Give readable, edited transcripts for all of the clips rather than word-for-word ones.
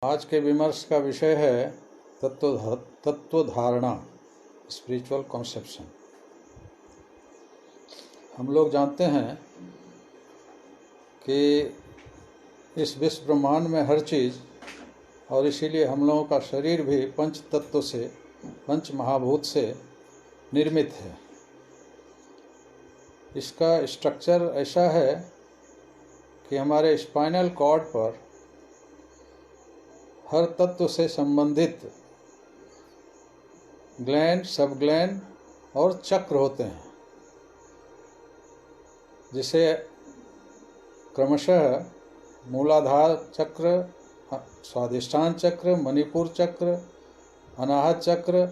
आज के विमर्श का विषय है तत्वधारणा, स्पिरिचुअल कॉन्सेप्शन। हम लोग जानते हैं कि इस विश्व ब्रह्मांड में हर चीज़, और इसीलिए हम लोगों का शरीर भी पंच तत्व से, पंच महाभूत से निर्मित है। इसका स्ट्रक्चर ऐसा है कि हमारे स्पाइनल कॉर्ड पर हर तत्व से संबंधित ग्लैंड, सब ग्लैंड और चक्र होते हैं, जिसे क्रमशः मूलाधार चक्र, स्वाधिष्ठान चक्र, मणिपुर चक्र, अनाहत चक्र,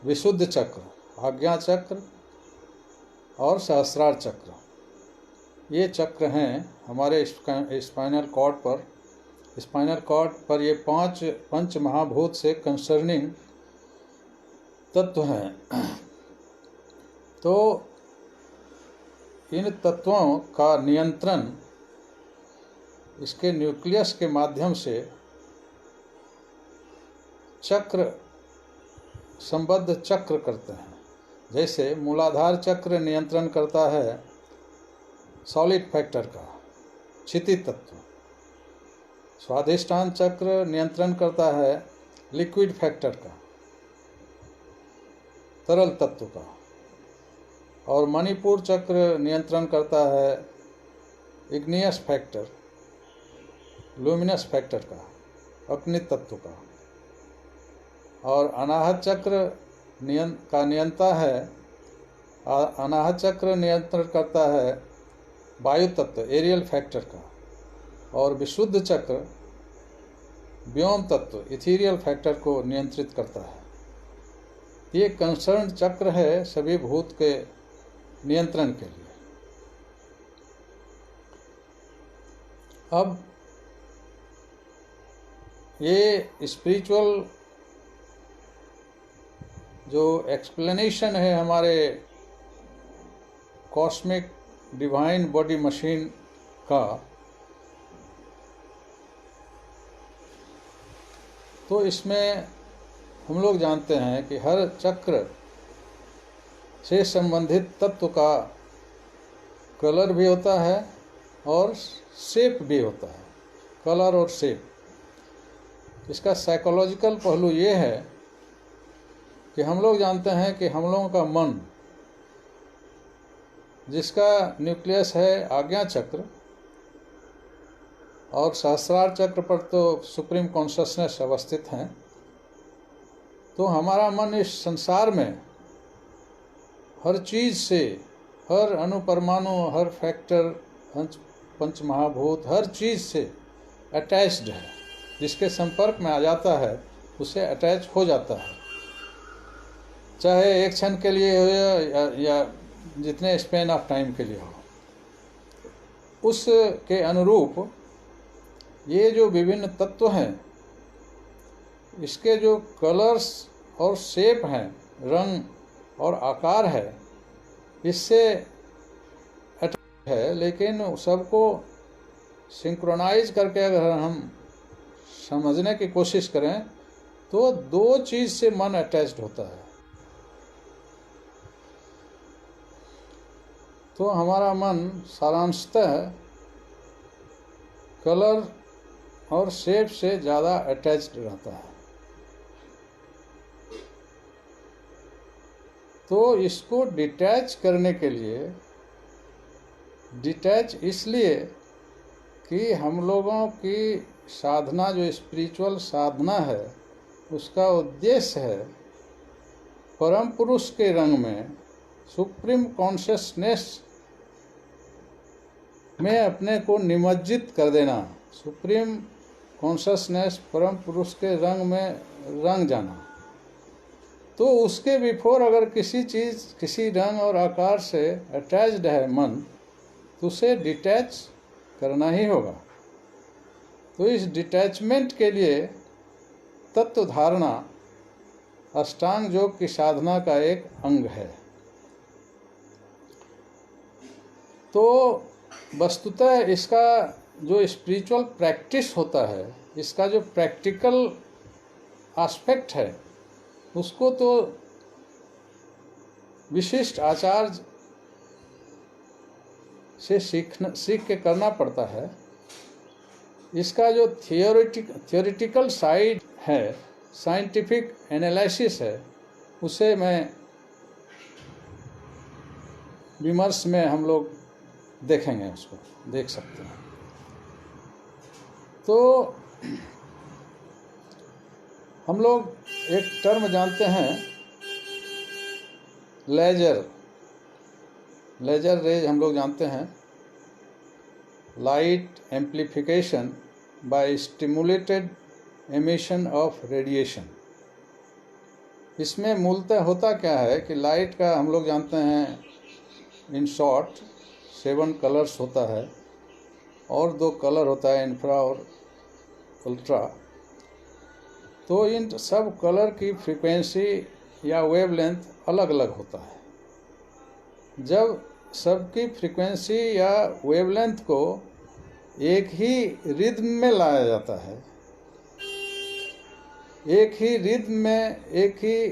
विशुद्ध चक्र, आज्ञा चक्र और सहस्रार चक्र, ये चक्र हैं हमारे स्पाइनल कॉर्ड पर। स्पाइनल कॉर्ड पर ये पंच महाभूत से कंसर्निंग तत्व हैं। तो इन तत्वों का नियंत्रण इसके न्यूक्लियस के माध्यम से चक्र, संबद्ध चक्र करते हैं। जैसे मूलाधार चक्र नियंत्रण करता है सॉलिड फैक्टर का, क्षिति तत्व। स्वाधिष्ठान चक्र नियंत्रण करता है लिक्विड फैक्टर का, तरल तत्व का। और मणिपुर चक्र नियंत्रण करता है इग्नियस फैक्टर, लुमिनस फैक्टर का, अग्नि तत्व का। और अनाहत चक्र नियंता है, अनाहत चक्र नियंत्रण करता है वायु तत्व, एरियल फैक्टर का। और विशुद्ध चक्र व्योम तत्व, इथीरियल फैक्टर को नियंत्रित करता है। ये कंसर्न चक्र है सभी भूत के नियंत्रण के लिए। अब ये स्पिरिचुअल जो एक्सप्लेनेशन है हमारे कॉस्मिक डिवाइन बॉडी मशीन का, तो इसमें हम लोग जानते हैं कि हर चक्र से संबंधित तत्व का कलर भी होता है और शेप भी होता है। कलर और शेप, इसका साइकोलॉजिकल पहलू ये है कि हम लोग जानते हैं कि हम लोगों का मन, जिसका न्यूक्लियस है आज्ञा चक्र, और सहस्रार चक्र पर तो सुप्रीम कॉन्शसनेस अवस्थित हैं। तो हमारा मन इस संसार में हर चीज़ से, हर अणुपरमाणु, हर फैक्टर, पंच महाभूत, हर चीज़ से अटैच्ड है। जिसके संपर्क में आ जाता है उसे अटैच हो जाता है, चाहे एक क्षण के लिए हो या जितने स्पेन ऑफ टाइम के लिए हो। उसके अनुरूप ये जो विभिन्न तत्व हैं, इसके जो कलर्स और शेप हैं, रंग और आकार है, इससे अटैच है। लेकिन सबको सिंक्रोनाइज करके अगर हम समझने की कोशिश करें तो दो चीज़ से मन अटैच्ड होता है। तो हमारा मन सारांशतः कलर और शेप से ज़्यादा अटैच्ड रहता है। तो इसको डिटैच करने के लिए, डिटैच इसलिए कि हम लोगों की साधना, जो स्पिरिचुअल साधना है, उसका उद्देश्य है परम पुरुष के रंग में, सुप्रीम कॉन्शियसनेस में अपने को निमज्जित कर देना। सुप्रीम कॉन्शियसनेस, परम पुरुष के रंग में रंग जाना। तो उसके बिफोर अगर किसी चीज़, किसी रंग और आकार से अटैच्ड है मन, तो उसे डिटैच करना ही होगा। तो इस डिटैचमेंट के लिए तत्व धारणा अष्टांग योग की साधना का एक अंग है। तो वस्तुतः इसका जो स्पिरिचुअल प्रैक्टिस होता है, इसका जो प्रैक्टिकल एस्पेक्ट है उसको तो विशिष्ट आचार्य से सीख के करना पड़ता है। इसका जो थियोरेटिकल साइड है, साइंटिफिक एनालिसिस है, उसे मैं विमर्श में हम लोग देखेंगे, उसको देख सकते हैं। तो हम लोग एक टर्म जानते हैं, लेजर रेज हम लोग जानते हैं, light amplification by stimulated emission of radiation. इसमें मूलतः होता क्या है कि लाइट का हम लोग जानते हैं इन शॉर्ट 7 कलर्स होता है और 2 कलर होता है, इंफ्रा और अल्ट्रा। तो इन सब कलर की फ्रीक्वेंसी या वेवलेंथ अलग अलग होता है। जब सबकी फ्रीक्वेंसी या वेवलेंथ को एक ही रिदम में लाया जाता है, एक ही रिदम में, एक ही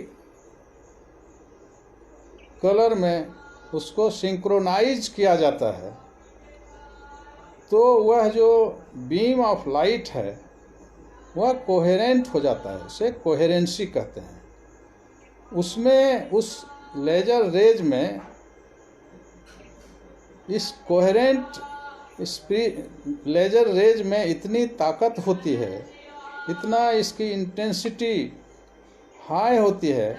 कलर में उसको सिंक्रोनाइज किया जाता है, तो वह जो बीम ऑफ लाइट है वह कोहेरेंट हो जाता है, उसे कोहेरेंसी कहते हैं। उसमें उस लेजर रेज में इस कोहेरेंट लेजर रेज में इतनी ताकत होती है, इतना इसकी इंटेंसिटी हाई होती है,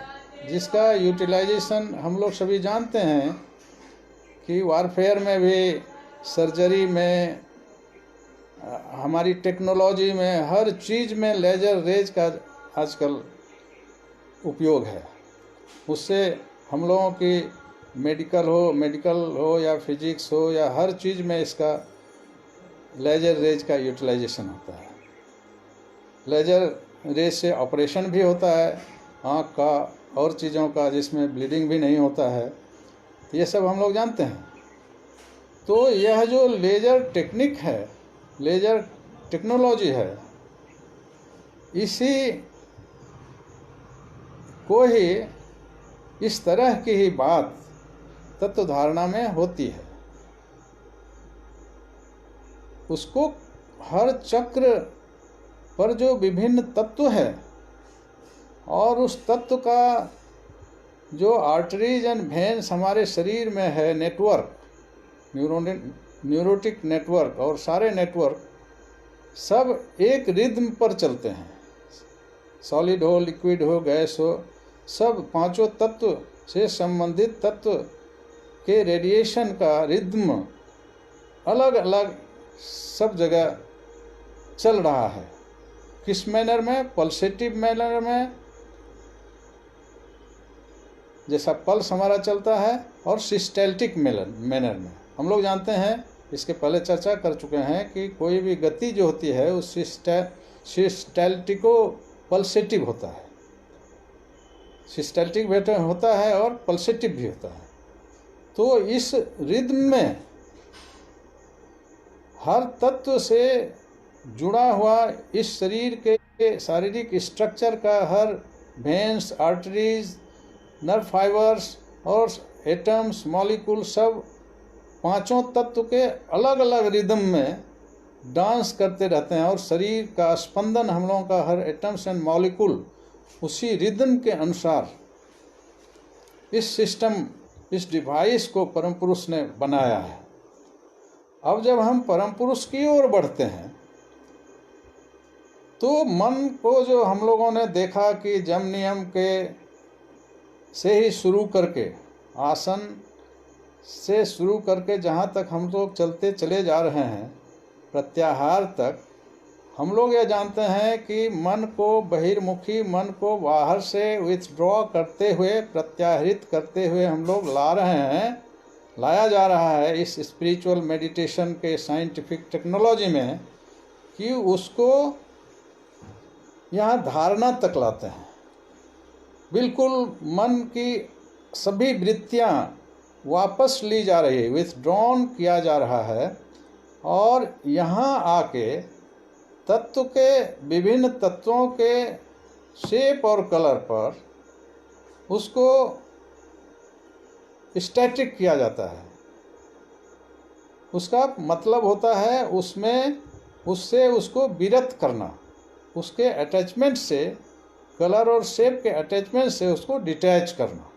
जिसका यूटिलाइजेशन हम लोग सभी जानते हैं कि वारफेयर में भी, सर्जरी में, हमारी टेक्नोलॉजी में, हर चीज़ में लेजर रेज का आजकल उपयोग है। उससे हम लोगों की मेडिकल हो या फिजिक्स हो या हर चीज़ में इसका लेजर रेज का यूटिलाइजेशन होता है। लेजर रेज से ऑपरेशन भी होता है आँख का और चीज़ों का, जिसमें ब्लीडिंग भी नहीं होता है। ये सब हम लोग जानते हैं। तो यह जो लेजर टेक्निक है, लेजर टेक्नोलॉजी है, इसी को ही इस तरह की ही बात तत्व धारणा में होती है। उसको हर चक्र पर जो विभिन्न तत्व है और उस तत्व का जो आर्टरीज एंड वेन्स हमारे शरीर में है, नेटवर्क, न्यूरोटिक नेटवर्क और सारे नेटवर्क सब एक रिदम पर चलते हैं। सॉलिड हो, लिक्विड हो, गैस हो, सब पांचों तत्व से संबंधित तत्व के रेडिएशन का रिदम अलग अलग सब जगह चल रहा है। किस मैनर में? पल्सेटिव मैनर में, जैसा पल्स हमारा चलता है, और सिस्टेल्टिक मैनर में। हम लोग जानते हैं, इसके पहले चर्चा कर चुके हैं कि कोई भी गति जो होती है वो सिस्टेल्टिको पल्सेटिव होता है। सिस्टेल्टिक भी होता है और पल्सेटिव भी होता है। तो इस रिदम में हर तत्व से जुड़ा हुआ इस शरीर के शारीरिक स्ट्रक्चर का हर वेन्स, आर्टरीज, नर्व फाइबर्स और एटम्स, मॉलिक्यूल सब पांचों तत्व के अलग अलग रिदम में डांस करते रहते हैं और शरीर का स्पंदन, हम लोगों का हर एटम्स एंड मॉलिक्यूल उसी रिदम के अनुसार इस सिस्टम, इस डिवाइस को परम पुरुष ने बनाया है। अब जब हम परम पुरुष की ओर बढ़ते हैं तो मन को जो हम लोगों ने देखा कि जम नियम के से ही शुरू करके, आसन से शुरू करके जहाँ तक हम लोग चलते चले जा रहे हैं प्रत्याहार तक, हम लोग यह जानते हैं कि मन को बहिर्मुखी, मन को बाहर से विथड्रॉ करते हुए, प्रत्याहृत करते हुए हम लोग लाया जा रहा है इस स्पिरिचुअल मेडिटेशन के साइंटिफिक टेक्नोलॉजी में, कि उसको यहाँ धारणा तक लाते हैं। बिल्कुल मन की सभी वृत्तियाँ वापस ली जा रही है, विथड्रॉन किया जा रहा है, और यहाँ आके तत्व के विभिन्न तत्वों के शेप और कलर पर उसको स्टैटिक किया जाता है। उसका मतलब होता है उससे उसको विरत करना, उसके अटैचमेंट से, कलर और शेप के अटैचमेंट से उसको डिटैच करना।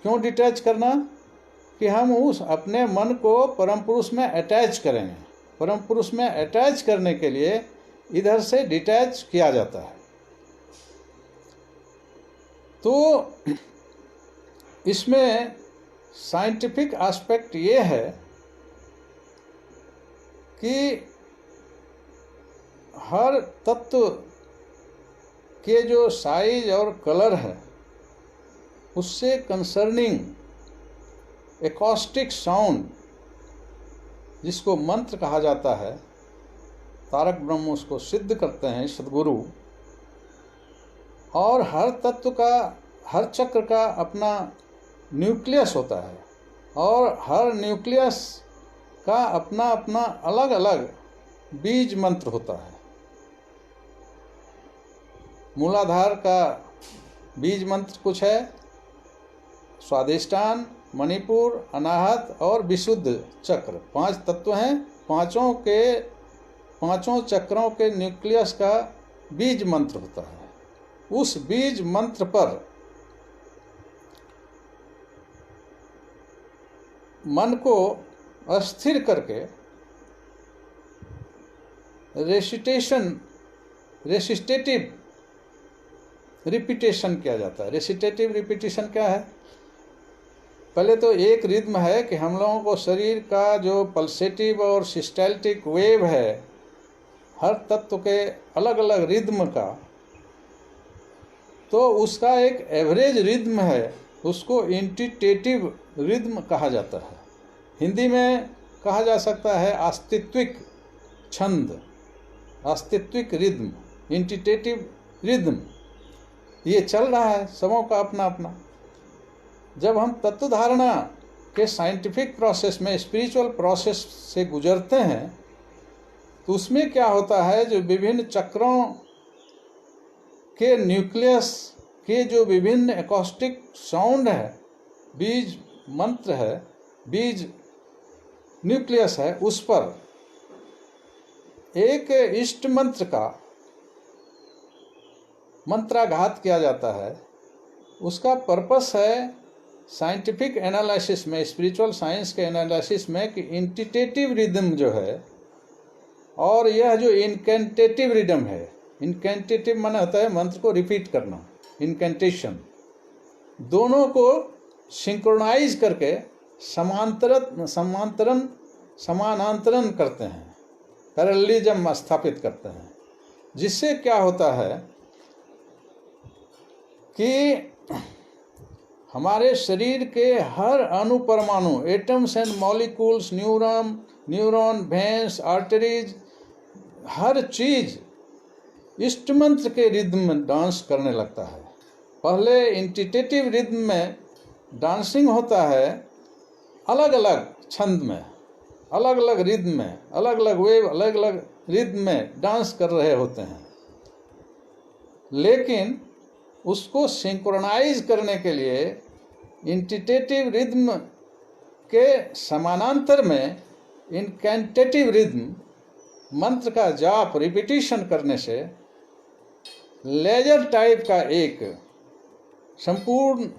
क्यों डिटैच करना? कि हम उस अपने मन को परम पुरुष में अटैच करेंगे। परम पुरुष में अटैच करने के लिए इधर से डिटैच किया जाता है। तो इसमें साइंटिफिक एस्पेक्ट ये है कि हर तत्व के जो साइज और कलर है उससे कंसर्निंग एकॉस्टिक साउंड, जिसको मंत्र कहा जाता है, तारक ब्रह्म उसको सिद्ध करते हैं सद्गुरु। और हर तत्व का, हर चक्र का अपना न्यूक्लियस होता है और हर न्यूक्लियस का अपना अपना अलग अलग बीज मंत्र होता है। मूलाधार का बीज मंत्र कुछ है, स्वादिष्टान, मणिपुर, अनाहत और विशुद्ध चक्र, 5 तत्व हैं। पांचों चक्रों के न्यूक्लियस का बीज मंत्र होता है। उस बीज मंत्र पर मन को अस्थिर करके रेसिटेटिव रिपीटेशन किया जाता है। रेसिटेटिव रिपीटेशन क्या है? पहले तो एक रिद्म है कि हम लोगों को शरीर का जो पल्सेटिव और सिस्टैल्टिक वेव है, हर तत्व के अलग अलग रिद्म का, तो उसका एक एवरेज रिद्म है, उसको इंटिटेटिव रिद्म कहा जाता है। हिंदी में कहा जा सकता है अस्तित्विक छंद, अस्तित्विक रिद्म, इंटिटेटिव रिद्म। ये चल रहा है, सबों का अपना अपना। जब हम तत्व धारणा के साइंटिफिक प्रोसेस में, स्पिरिचुअल प्रोसेस से गुजरते हैं, तो उसमें क्या होता है, जो विभिन्न चक्रों के न्यूक्लियस के जो विभिन्न एकॉस्टिक साउंड है, बीज मंत्र है, बीज न्यूक्लियस है, उस पर एक इष्ट मंत्र का मंत्राघात किया जाता है। उसका पर्पस है साइंटिफिक एनालिसिस में, स्पिरिचुअल साइंस के एनालिसिस में, कि इंटिटेटिव रिदम जो है और यह जो इनकेंटेटिव रिदम है, इनकेंटेटिव माने होता है मंत्र को रिपीट करना, इनकेंटेशन, दोनों को सिंक्रोनाइज करके समानांतरण करते हैं, पैरेललिज्म स्थापित करते हैं। जिससे क्या होता है कि हमारे शरीर के हर अणु परमाणु, atoms and molecules, neuron, veins, arteries, हर चीज इष्ट मंत्र के रिद्म में डांस करने लगता है। पहले इंटिटेटिव रिद्म में डांसिंग होता है, अलग अलग छंद में, अलग अलग रिद्म में, अलग अलग वेव, अलग अलग रिद्म में डांस कर रहे होते हैं। लेकिन उसको सिंक्रोनाइज करने के लिए इंटिटेटिव रिद्म के समानांतर में इनकेंटेटिव रिद्म मंत्र का जाप, रिपीटिशन करने से लेजर टाइप का एक संपूर्ण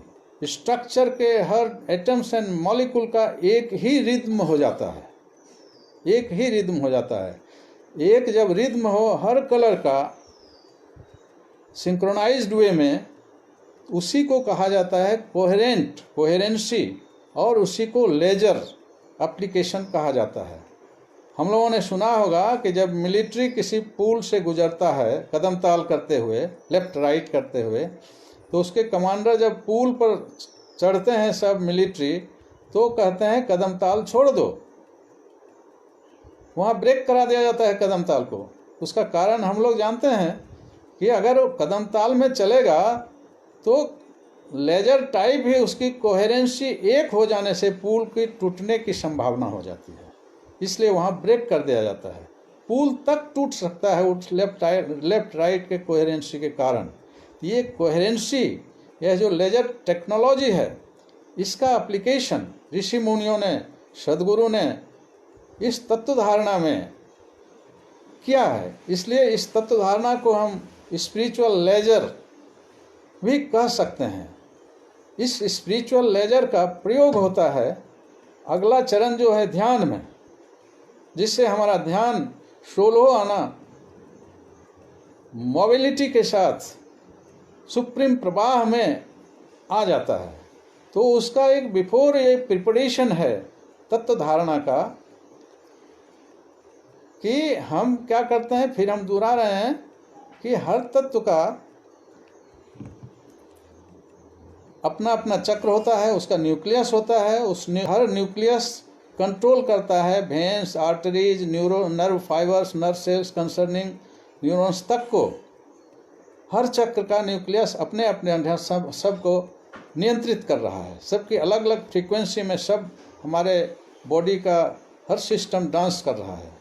स्ट्रक्चर के हर एटम्स एंड मॉलिक्यूल का एक ही रिद्म हो जाता है, एक ही रिद्म हो जाता है। एक जब रिद्म हो हर कलर का सिंक्रोनाइज्ड वे में, उसी को कहा जाता है कोहेरेंसी, और उसी को लेजर एप्लीकेशन कहा जाता है। हम लोगों ने सुना होगा कि जब मिलिट्री किसी पुल से गुजरता है कदम ताल करते हुए, लेफ्ट राइट करते हुए, तो उसके कमांडर जब पुल पर चढ़ते हैं सब मिलिट्री, तो कहते हैं कदम ताल छोड़ दो, वहाँ ब्रेक करा दिया जाता है कदम ताल को। उसका कारण हम लोग जानते हैं कि अगर वो कदम ताल में चलेगा तो लेजर टाइप ही उसकी कोहेरेंसी एक हो जाने से पुल की टूटने की संभावना हो जाती है, इसलिए वहाँ ब्रेक कर दिया जाता है। पुल तक टूट सकता है उस लेफ्ट राइट के कोहेरेंसी के कारण। ये कोहेरेंसी, यह जो लेजर टेक्नोलॉजी है, इसका एप्लीकेशन ऋषि मुनियों ने, सदगुरु ने इस तत्व धारणा में किया है। इसलिए इस तत्व धारणा को हम स्पिरिचुअल लेजर भी कह सकते हैं। इस स्पिरिचुअल लेजर का प्रयोग होता है अगला चरण जो है ध्यान में, जिससे हमारा ध्यान 16 आना मोबिलिटी के साथ सुप्रीम प्रवाह में आ जाता है। तो उसका एक बिफोर ये प्रिपरेशन है तत्व धारणा का, कि हम क्या करते हैं, फिर हम दोहरा रहे हैं कि हर तत्व का अपना अपना चक्र होता है, उसका न्यूक्लियस होता है। हर न्यूक्लियस कंट्रोल करता है veins, arteries, nerve fibres, nerve cells concerning neurons तक को। हर चक्र का न्यूक्लियस अपने अपने सब को नियंत्रित कर रहा है। सबकी अलग अलग फ्रीक्वेंसी में सब हमारे बॉडी का हर सिस्टम डांस कर रहा है।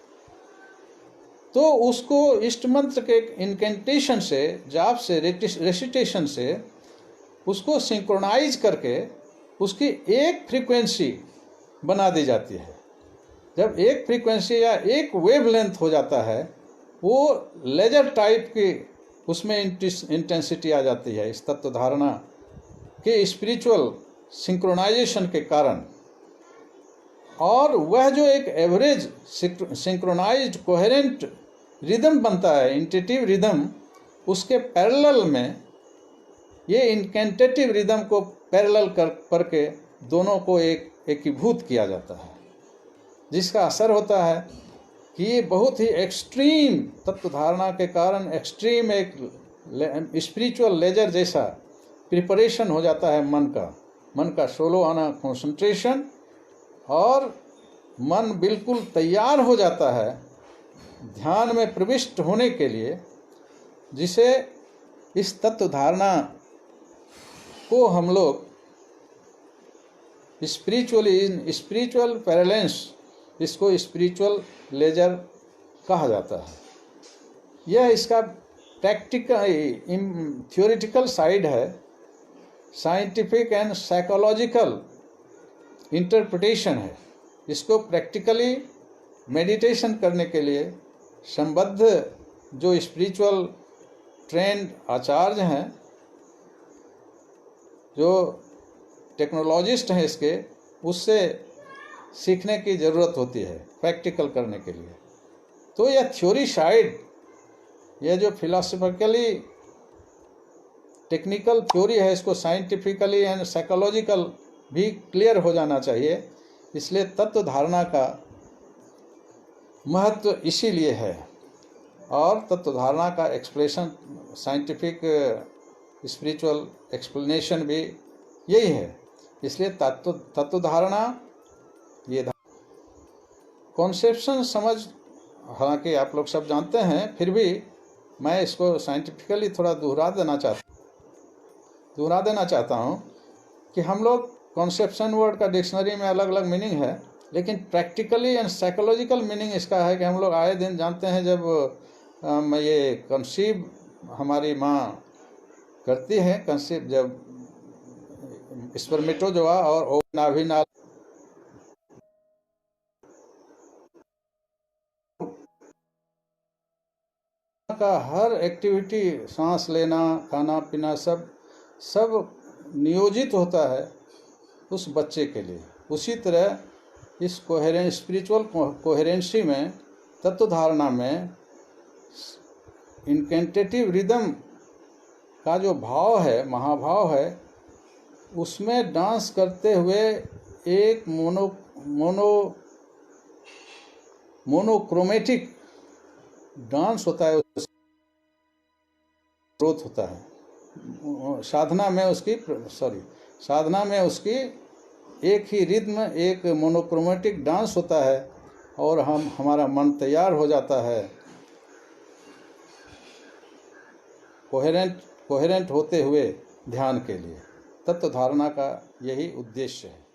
तो उसको इष्ट मंत्र के इनकेंटेशन से, जाप से, रेसिटेशन से उसको सिंक्रोनाइज करके उसकी एक फ्रीक्वेंसी बना दी जाती है। जब एक फ्रीक्वेंसी या एक वेवलेंथ हो जाता है, वो लेजर टाइप की उसमें इंटेंसिटी आ जाती है इस तत्व धारणा के स्पिरिचुअल सिंक्रोनाइजेशन के कारण। और वह जो एक एवरेज सिंक्रोनाइज्ड कोहेरेंट रिदम बनता है, इंटेटिव रिदम, उसके पैरेलल में ये इनकेंटेटिव रिदम को पैरेलल करके दोनों को एक एकीभूत किया जाता है, जिसका असर होता है कि ये बहुत ही एक्सट्रीम तत्व धारणा के कारण एक्सट्रीम एक स्पिरिचुअल लेजर जैसा प्रिपरेशन हो जाता है मन का 16 आना कंसंट्रेशन, और मन बिल्कुल तैयार हो जाता है ध्यान में प्रविष्ट होने के लिए, जिसे इस तत्व धारणा को हम लोग स्पिरिचुअल पैरेलेंस, इसको स्पिरिचुअल लेजर कहा जाता है। यह इसका प्रैक्टिकल थ्योरेटिकल साइड है। साइंटिफिक एंड साइकोलॉजिकल इंटरप्रिटेशन है। इसको प्रैक्टिकली मेडिटेशन करने के लिए संबद्ध जो स्पिरिचुअल ट्रेंड आचार्य हैं, जो टेक्नोलॉजिस्ट हैं इसके, उससे सीखने की ज़रूरत होती है प्रैक्टिकल करने के लिए। तो यह थ्योरी साइड, यह जो फिलोसफिकली टेक्निकल थ्योरी है, इसको साइंटिफिकली एंड साइकोलॉजिकल भी क्लियर हो जाना चाहिए। इसलिए तत्व धारणा का महत्व इसीलिए है, और तत्व धारणा का एक्सप्रेशन, साइंटिफिक स्पिरिचुअल एक्सप्लेनेशन भी यही है। इसलिए तत्व धारणा, ये कॉन्सेप्शन समझ, हालांकि आप लोग सब जानते हैं, फिर भी मैं इसको साइंटिफिकली थोड़ा दोहरा देना चाहता हूँ कि हम लोग कॉन्सेप्शन वर्ड का डिक्शनरी में अलग अलग मीनिंग है, लेकिन प्रैक्टिकली एंड साइकोलॉजिकल मीनिंग इसका है कि हम लोग आए दिन जानते हैं, जब ये कंसीव हमारी माँ करती है, कंसीव जब स्पर्मेटोजोआ और नाभिनाल का हर एक्टिविटी, सांस लेना, खाना पीना, सब नियोजित होता है उस बच्चे के लिए। उसी तरह इस स्पिरिचुअल कोहेरेंसी में, तत्व धारणा में, इनकेंटेटिव रिदम का जो भाव है, महाभाव है, उसमें डांस करते हुए एक मोनोक्रोमेटिक डांस होता है, ग्रोथ होता है। साधना में उसकी एक ही रिद्म, एक मोनोक्रोमेटिक डांस होता है, और हमारा मन तैयार हो जाता है कोहेरेंट होते हुए ध्यान के लिए। तत्व धारणा का यही उद्देश्य है।